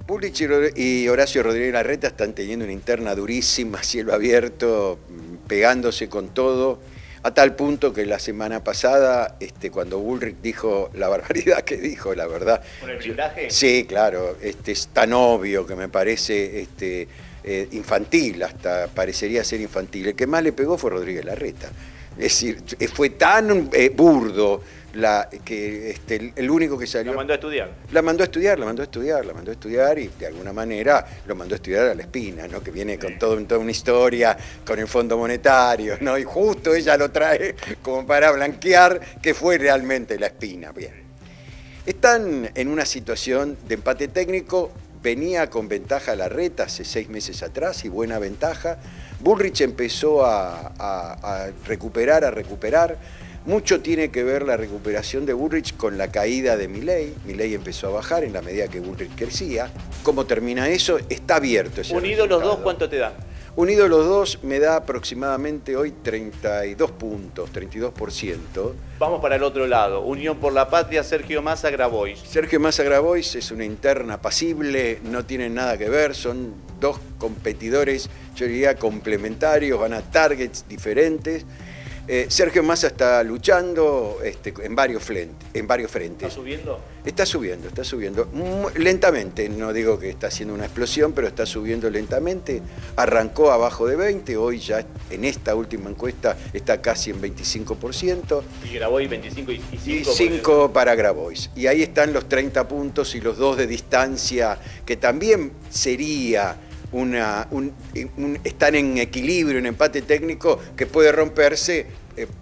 Bullrich y Horacio Rodríguez Larreta están teniendo una interna durísima, cielo abierto, pegándose con todo, a tal punto que la semana pasada, cuando Bullrich dijo la barbaridad que dijo, la verdad... ¿Por el blindaje? Sí, claro, es tan obvio que me parece infantil, hasta parecería ser infantil. El que más le pegó fue Rodríguez Larreta. Es decir, fue tan burdo que el único que salió... Lo mandó a estudiar. La mandó a estudiar y de alguna manera lo mandó a estudiar a la Espina, ¿no? Que viene con toda una historia, con el Fondo Monetario, ¿no? Y justo ella lo trae como para blanquear que fue realmente la Espina. Bien. Están en una situación de empate técnico. Venía con ventaja Larreta hace 6 meses atrás y buena ventaja. Bullrich empezó a recuperar. Mucho tiene que ver la recuperación de Bullrich con la caída de Milei. Milei empezó a bajar en la medida que Bullrich crecía. ¿Cómo termina eso? Está abierto ese Unidos los resultado. dos, ¿cuánto te da? Unidos los dos me da aproximadamente hoy 32 puntos, 32%. Vamos para el otro lado. Unión por la Patria, Sergio Massa, Grabois. Sergio Massa Grabois es una interna apacible, no tienen nada que ver, son dos competidores, yo diría complementarios, van a targets diferentes. Sergio Massa está luchando en varios frentes. ¿Está subiendo? Está subiendo. Lentamente, no digo que está haciendo una explosión, pero está subiendo lentamente. Arrancó abajo de 20, hoy ya en esta última encuesta está casi en 25%. Y Grabois 25 y 5. Y 5 para Grabois. Y ahí están los 30 puntos y los 2 de distancia, que también sería... están en equilibrio, en empate técnico que puede romperse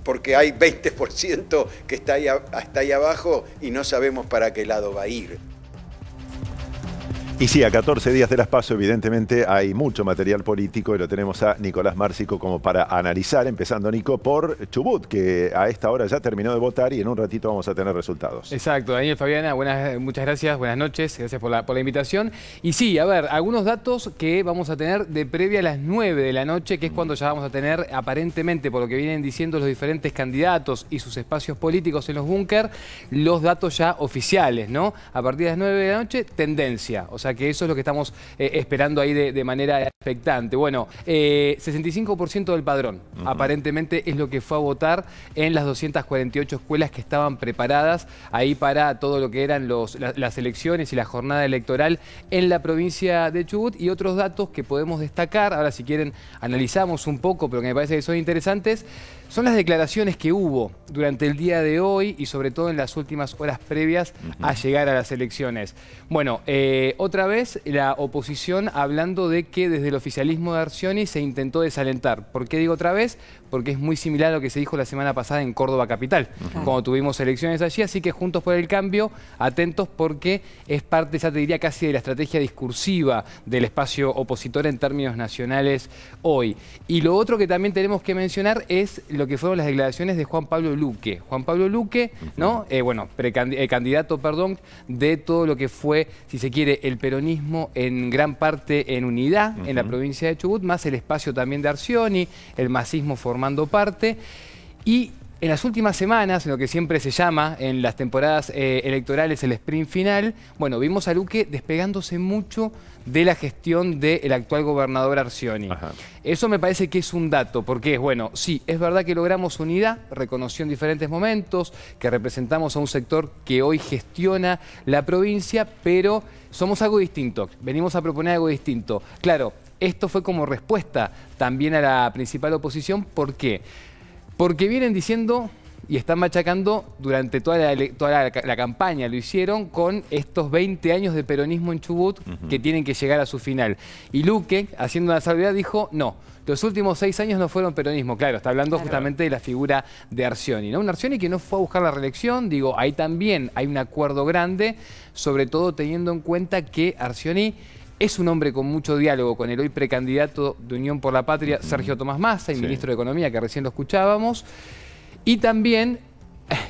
porque hay 20% que está ahí abajo y no sabemos para qué lado va a ir. Y sí, a 14 días de las PASO, evidentemente hay mucho material político y lo tenemos a Nicolás Márcico como para analizar, empezando, Nico, por Chubut, que a esta hora ya terminó de votar y en un ratito vamos a tener resultados. Exacto, Daniel, Fabiana, muchas gracias, buenas noches, gracias por la invitación. Y sí, a ver, algunos datos que vamos a tener de previa a las 9 de la noche, que es cuando ya vamos a tener, aparentemente, por lo que vienen diciendo los diferentes candidatos y sus espacios políticos en los búnker, los datos ya oficiales, ¿no? A partir de las 9 de la noche, tendencia, o sea que eso es lo que estamos esperando ahí de manera expectante. Bueno, 65% del padrón, aparentemente es lo que fue a votar en las 248 escuelas que estaban preparadas ahí para todo lo que eran las elecciones y la jornada electoral en la provincia de Chubut. Y otros datos que podemos destacar, ahora si quieren analizamos un poco, pero que me parece que son interesantes, son las declaraciones que hubo durante el día de hoy y sobre todo en las últimas horas previas a llegar a las elecciones. Bueno, otra vez la oposición hablando de que desde el oficialismo de Arcioni se intentó desalentar. ¿Por qué digo otra vez? Porque es muy similar a lo que se dijo la semana pasada en Córdoba Capital, cuando tuvimos elecciones allí. Así que Juntos por el Cambio, atentos porque es parte, ya te diría, casi de la estrategia discursiva del espacio opositor en términos nacionales hoy. Y lo otro que también tenemos que mencionar es lo que fueron las declaraciones de Juan Pablo Luque. Juan Pablo Luque, ¿no? Candidato, perdón, de todo lo que fue, si se quiere, el peronismo en gran parte en unidad en la provincia de Chubut, más el espacio también de Arcioni, el masismo formando parte. Y en las últimas semanas, en lo que siempre se llama en las temporadas electorales el sprint final, bueno, vimos a Luque despegándose mucho de la gestión del actual gobernador Arcioni. Eso me parece que es un dato, porque es bueno, sí, es verdad que logramos unidad, reconoció en diferentes momentos, que representamos a un sector que hoy gestiona la provincia, pero somos algo distinto, venimos a proponer algo distinto. Claro, esto fue como respuesta también a la principal oposición. ¿Por qué? Porque vienen diciendo y están machacando durante toda la campaña, lo hicieron con estos 20 años de peronismo en Chubut que tienen que llegar a su final. Y Luque, haciendo una salvedad, dijo, no, los últimos 6 años no fueron peronismo. Claro, está hablando justamente de la figura de Arcioni, ¿no? Un Arcioni que no fue a buscar la reelección, digo, ahí también hay un acuerdo grande, sobre todo teniendo en cuenta que Arcioni es un hombre con mucho diálogo con el hoy precandidato de Unión por la Patria, Sergio Tomás Massa, y ministro de Economía, que recién lo escuchábamos. Y también,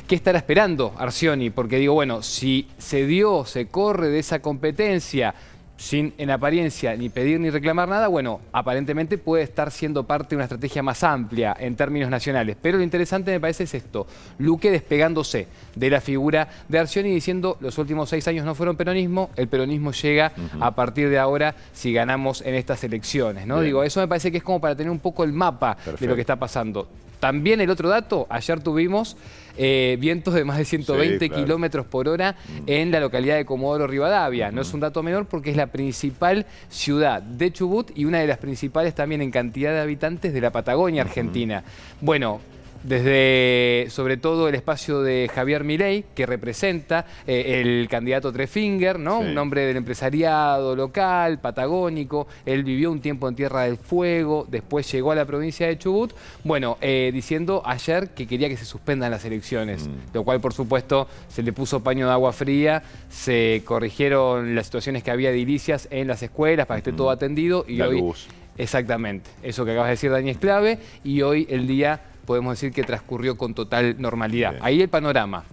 ¿qué estará esperando Arcioni? Porque digo, bueno, si se corre de esa competencia sin en apariencia ni pedir ni reclamar nada, bueno, aparentemente puede estar siendo parte de una estrategia más amplia en términos nacionales. Pero lo interesante me parece es esto, Luque despegándose de la figura de Arcioni y diciendo los últimos 6 años no fueron peronismo, el peronismo llega a partir de ahora si ganamos en estas elecciones, ¿no? Digo, eso me parece que es como para tener un poco el mapa de lo que está pasando. También el otro dato, ayer tuvimos vientos de más de 120 kilómetros por hora en la localidad de Comodoro Rivadavia. No es un dato menor porque es la principal ciudad de Chubut y una de las principales también en cantidad de habitantes de la Patagonia Argentina. Bueno, desde sobre todo el espacio de Javier Milei, que representa el candidato Trefinger, ¿no? Un hombre del empresariado local, patagónico. Él vivió un tiempo en Tierra del Fuego, después llegó a la provincia de Chubut. Bueno, diciendo ayer que quería que se suspendan las elecciones, lo cual por supuesto se le puso paño de agua fría, se corrigieron las situaciones que había edilicias en las escuelas para que esté todo atendido. Y hoy, exactamente, eso que acabas de decir, Dani, es clave. Y hoy el día podemos decir que transcurrió con total normalidad. Bien. Ahí el panorama.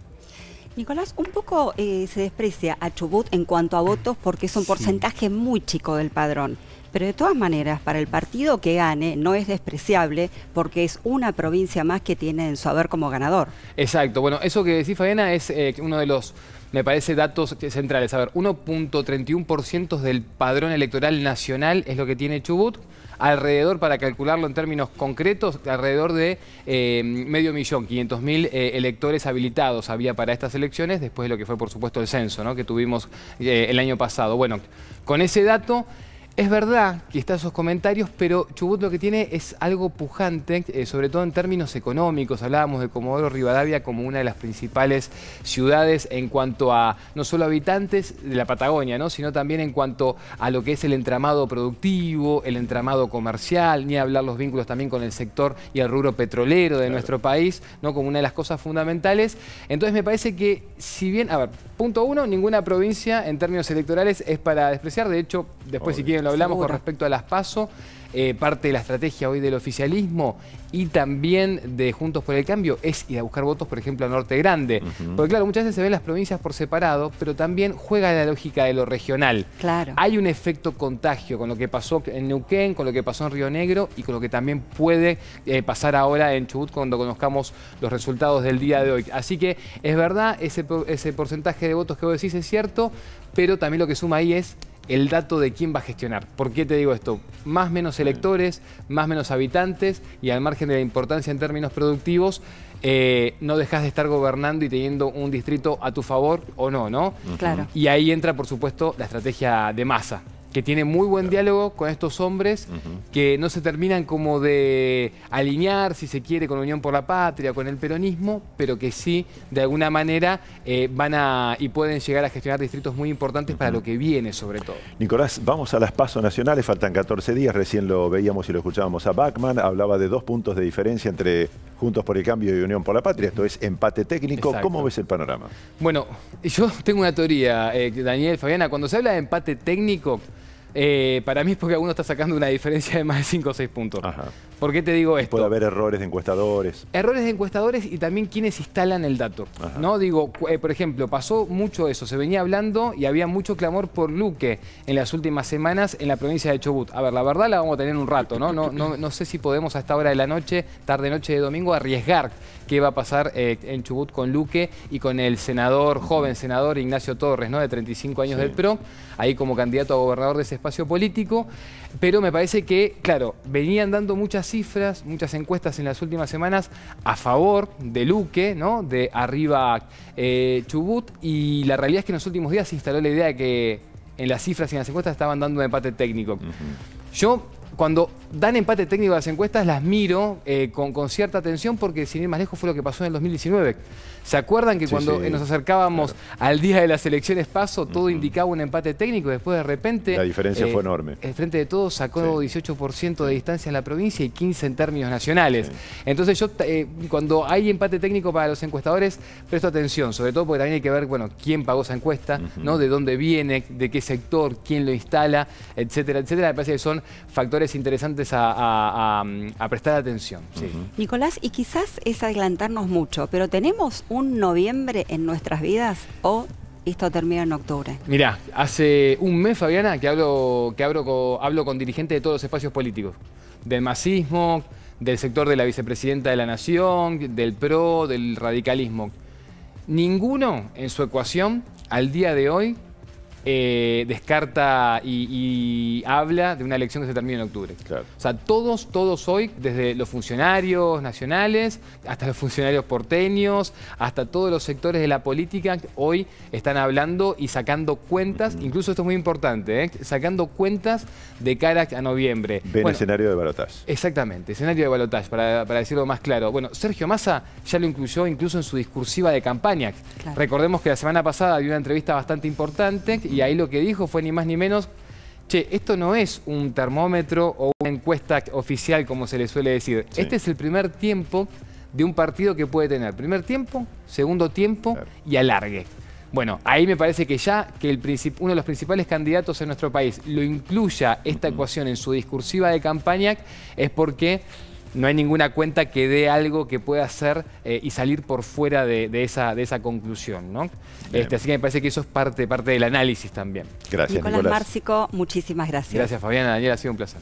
Nicolás, un poco se desprecia a Chubut en cuanto a votos porque es un porcentaje muy chico del padrón. Pero de todas maneras, para el partido que gane no es despreciable porque es una provincia más que tiene en su haber como ganador. Exacto. Bueno, eso que decís, Fabiana, es uno de los, me parece, datos centrales. A ver, 1.31% del padrón electoral nacional es lo que tiene Chubut. Alrededor, para calcularlo en términos concretos, alrededor de 500.000 electores habilitados había para estas elecciones, después de lo que fue, por supuesto, el censo, ¿no?, que tuvimos el año pasado. Bueno, con ese dato, es verdad que están esos comentarios, pero Chubut lo que tiene es algo pujante, sobre todo en términos económicos. Hablábamos de Comodoro Rivadavia como una de las principales ciudades en cuanto a no solo habitantes de la Patagonia, ¿no?, sino también en cuanto a lo que es el entramado productivo, el entramado comercial, ni hablar los vínculos también con el sector y el rubro petrolero de nuestro país, ¿no?, como una de las cosas fundamentales. Entonces me parece que, si bien, a ver, punto uno, ninguna provincia en términos electorales es para despreciar. De hecho, después si quieren lo hablamos con respecto a las PASO, parte de la estrategia hoy del oficialismo y también de Juntos por el Cambio es ir a buscar votos, por ejemplo, a Norte Grande. Porque claro, muchas veces se ven las provincias por separado, pero también juega la lógica de lo regional. Claro. Hay un efecto contagio con lo que pasó en Neuquén, con lo que pasó en Río Negro y con lo que también puede pasar ahora en Chubut cuando conozcamos los resultados del día de hoy. Así que es verdad, ese porcentaje de votos que vos decís es cierto, pero también lo que suma ahí es el dato de quién va a gestionar. ¿Por qué te digo esto? Más menos electores, más menos habitantes y al margen de la importancia en términos productivos, no dejas de estar gobernando y teniendo un distrito a tu favor o no, ¿no? Claro. Y ahí entra, por supuesto, la estrategia de Massa, que tiene muy buen diálogo con estos hombres que no se terminan como de alinear, si se quiere, con Unión por la Patria, con el peronismo, pero que sí, de alguna manera, van a y pueden llegar a gestionar distritos muy importantes para lo que viene, sobre todo. Nicolás, vamos a las PASO nacionales, faltan 14 días, recién lo veíamos y lo escuchábamos a Bachmann, hablaba de 2 puntos de diferencia entre Juntos por el Cambio y Unión por la Patria, esto es empate técnico. Exacto. ¿Cómo ves el panorama? Bueno, yo tengo una teoría, Daniel, Fabiana, cuando se habla de empate técnico, para mí es porque alguno está sacando una diferencia de más de 5 o 6 puntos. Ajá. ¿Por qué te digo esto? Puede haber errores de encuestadores. Errores de encuestadores y también quienes instalan el dato. Ajá. ¿No? Digo, por ejemplo, pasó mucho eso. Se venía hablando y había mucho clamor por Luque en las últimas semanas en la provincia de Chubut. A ver, la verdad la vamos a tener un rato, ¿no? No sé si podemos a esta hora de la noche, tarde-noche de domingo, arriesgar qué va a pasar en Chubut con Luque y con el senador, joven senador Ignacio Torres, ¿no?, de 35 años del PRO, ahí como candidato a gobernador de ese espacio político. Pero me parece que, claro, venían dando muchas cifras, muchas encuestas en las últimas semanas a favor de Luque, ¿no?, de arriba Chubut, y la realidad es que en los últimos días se instaló la idea de que en las cifras y en las encuestas estaban dando un empate técnico. Yo, cuando dan empate técnico a las encuestas, las miro con cierta atención porque, sin ir más lejos, fue lo que pasó en el 2019. ¿Se acuerdan que cuando nos acercábamos al día de las elecciones PASO, todo indicaba un empate técnico y después de repente... La diferencia fue enorme. El Frente de Todos sacó 18% de distancia en la provincia y 15% en términos nacionales. Entonces yo, cuando hay empate técnico para los encuestadores, presto atención, sobre todo porque también hay que ver, bueno, quién pagó esa encuesta, ¿no?, de dónde viene, de qué sector, quién lo instala, etcétera, etcétera. Me parece que son factores interesantes a prestar atención. Nicolás, y quizás es adelantarnos mucho, pero ¿tenemos un noviembre en nuestras vidas o esto termina en octubre. Mirá, hace un mes, Fabiana, que hablo con dirigentes de todos los espacios políticos. Del masismo, del sector de la vicepresidenta de la Nación, del PRO, del radicalismo. Ninguno en su ecuación, al día de hoy, descarta y habla de una elección que se termine en octubre. Claro. O sea, todos hoy, desde los funcionarios nacionales, hasta los funcionarios porteños, hasta todos los sectores de la política, hoy están hablando y sacando cuentas, incluso esto es muy importante, sacando cuentas de cara a noviembre. Ven escenario de balotaje. Exactamente, escenario de balotaje, para decirlo más claro. Bueno, Sergio Massa ya lo incluyó incluso en su discursiva de campaña. Claro. Recordemos que la semana pasada dio una entrevista bastante importante y ahí lo que dijo fue ni más ni menos: che, esto no es un termómetro o una encuesta oficial como se le suele decir. Sí. Este es el primer tiempo de un partido que puede tener primer tiempo, segundo tiempo y alargue. Bueno, ahí me parece que ya que uno de los principales candidatos en nuestro país lo incluya esta ecuación en su discursiva de campaña es porque no hay ninguna cuenta que dé algo que pueda hacer y salir por fuera de esa conclusión, ¿no? Así que me parece que eso es parte del análisis también. Gracias, Nicolás Márcico, muchísimas gracias. Gracias, Fabiana. Daniel, ha sido un placer.